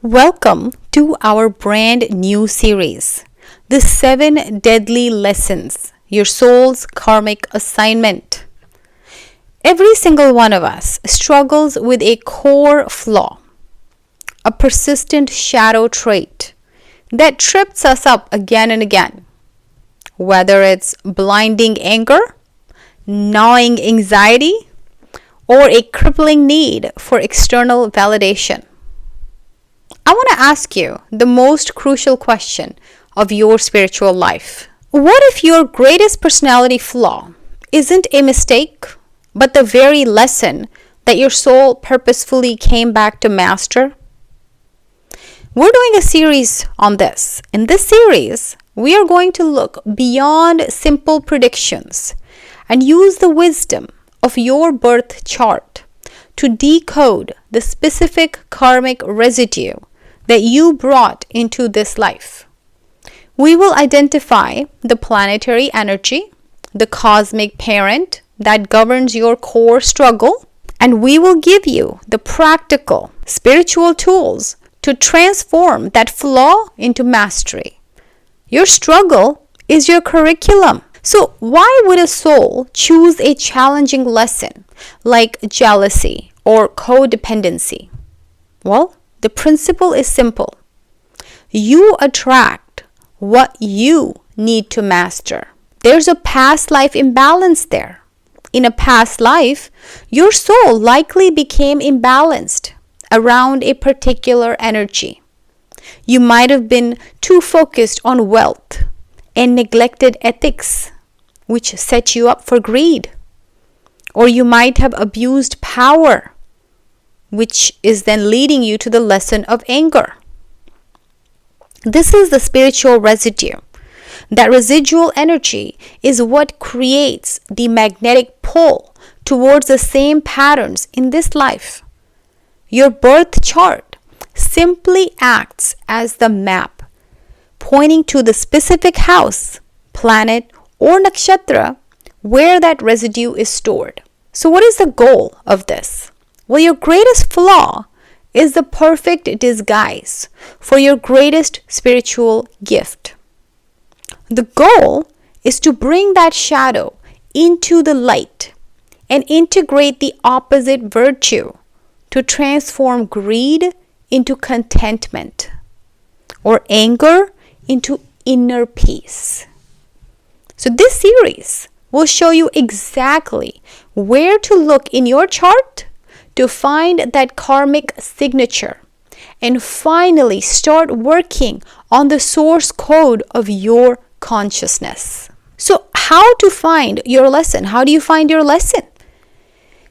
Welcome to our brand new series, The 7 Deadly Lessons, Your Soul's Karmic Assignment. Every single one of us struggles with a core flaw, a persistent shadow trait that trips us up again and again. Whether it's blinding anger, gnawing anxiety, or a crippling need for external validation. I want to ask you the most crucial question of your spiritual life. What if your greatest personality flaw isn't a mistake, but the very lesson that your soul purposefully came back to master? We're doing a series on this. In this series, we are going to look beyond simple predictions and use the wisdom of your birth chart to decode the specific karmic residue that you brought into this life. We will identify the planetary energy, the cosmic parent that governs your core struggle, and we will give you the practical spiritual tools to transform that flaw into mastery. Your struggle is your curriculum. So why would a soul choose a challenging lesson like jealousy or codependency? Well, the principle is simple. You attract what you need to master. There's a past life imbalance there. In a past life, your soul likely became imbalanced around a particular energy. You might have been too focused on wealth and neglected ethics, which set you up for greed. Or you might have abused power, which is then leading you to the lesson of anger. This is the spiritual residue. That residual energy is what creates the magnetic pull towards the same patterns in this life. Your birth chart simply acts as the map, pointing to the specific house, planet, or nakshatra where that residue is stored. So what is the goal of this? Well, your greatest flaw is the perfect disguise for your greatest spiritual gift. The goal is to bring that shadow into the light and integrate the opposite virtue to transform greed into contentment or anger into inner peace. So this series will show you exactly where to look in your chart to find that karmic signature and finally start working on the source code of your consciousness. So how to find your lesson? How do you find your lesson?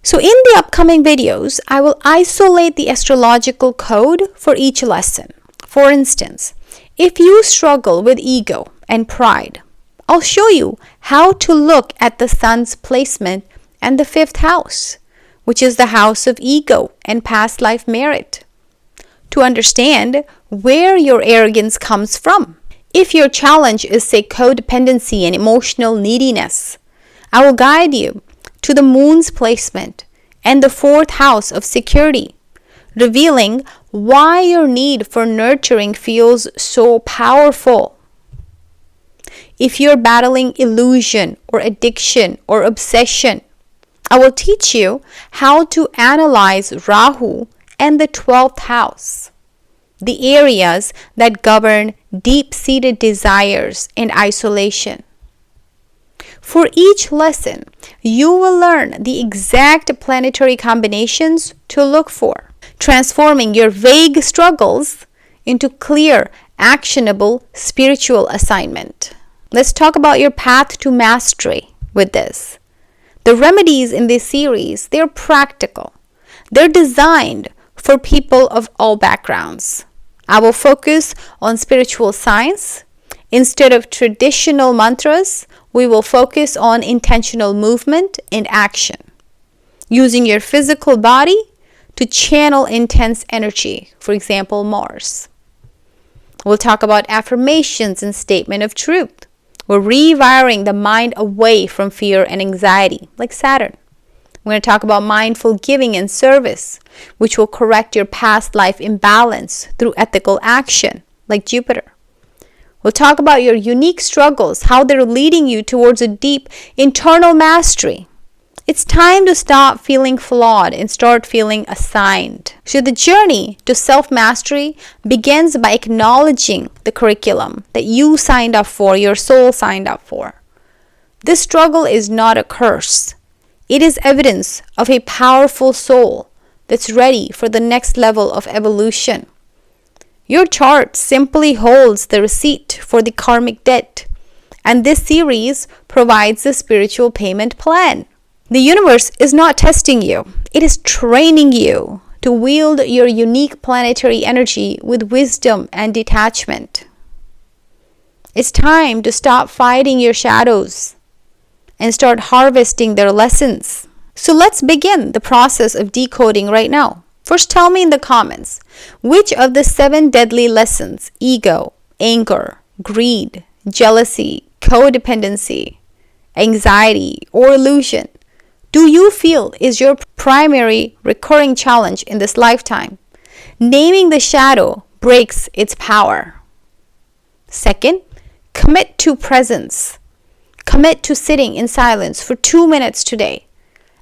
So in the upcoming videos, I will isolate the astrological code for each lesson. For instance, if you struggle with ego and pride, I'll show you how to look at the sun's placement and the 5th house, which is the house of ego and past life merit, to understand where your arrogance comes from. If your challenge is, say, codependency and emotional neediness, I will guide you to the moon's placement and the 4th house of security, revealing why your need for nurturing feels so powerful. If you're battling illusion or addiction or obsession, I will teach you how to analyze Rahu and the 12th house, the areas that govern deep-seated desires and isolation. For each lesson, you will learn the exact planetary combinations to look for, transforming your vague struggles into clear, actionable spiritual assignment. Let's talk about your path to mastery with this. The remedies in this series, they're practical. They're designed for people of all backgrounds. I will focus on spiritual science. Instead of traditional mantras, we will focus on intentional movement and action, using your physical body to channel intense energy, for example, Mars. We'll talk about affirmations and statement of truth. We're rewiring the mind away from fear and anxiety, like Saturn. We're going to talk about mindful giving and service, which will correct your past life imbalance through ethical action, like Jupiter. We'll talk about your unique struggles, how they're leading you towards a deep internal mastery. It's time to stop feeling flawed and start feeling assigned. So the journey to self-mastery begins by acknowledging the curriculum that you signed up for, your soul signed up for. This struggle is not a curse. It is evidence of a powerful soul that's ready for the next level of evolution. Your chart simply holds the receipt for the karmic debt, and this series provides a spiritual payment plan. The universe is not testing you, it is training you to wield your unique planetary energy with wisdom and detachment. It's time to stop fighting your shadows and start harvesting their lessons. So let's begin the process of decoding right now. First, tell me in the comments, which of the 7 deadly lessons, ego, anger, greed, jealousy, codependency, anxiety, or illusion, do you feel is your primary recurring challenge in this lifetime? Naming the shadow breaks its power. Second, commit to presence. Commit to sitting in silence for 2 minutes today,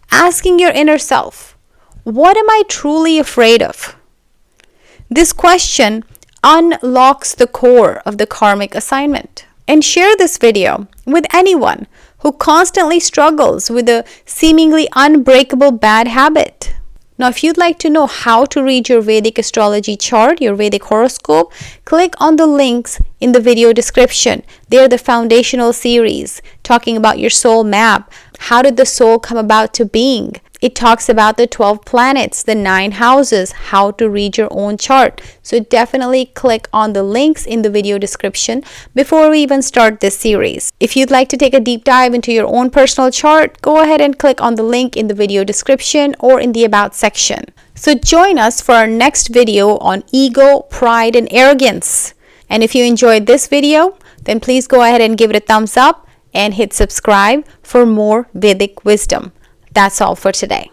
asking your inner self, what am I truly afraid of? This question unlocks the core of the karmic assignment. And share this video with anyone who constantly struggles with a seemingly unbreakable bad habit. Now, if you'd like to know how to read your Vedic astrology chart, your Vedic horoscope, click on the links in the video description. They're the foundational series talking about your soul map. How did the soul come about to being? It talks about the 12 planets, the 9 houses, how to read your own chart. So definitely click on the links in the video description before we even start this series. If you'd like to take a deep dive into your own personal chart, go ahead and click on the link in the video description or in the About section. So join us for our next video on ego, pride, and arrogance. And if you enjoyed this video, then please go ahead and give it a thumbs up and hit subscribe for more Vedic wisdom. That's all for today.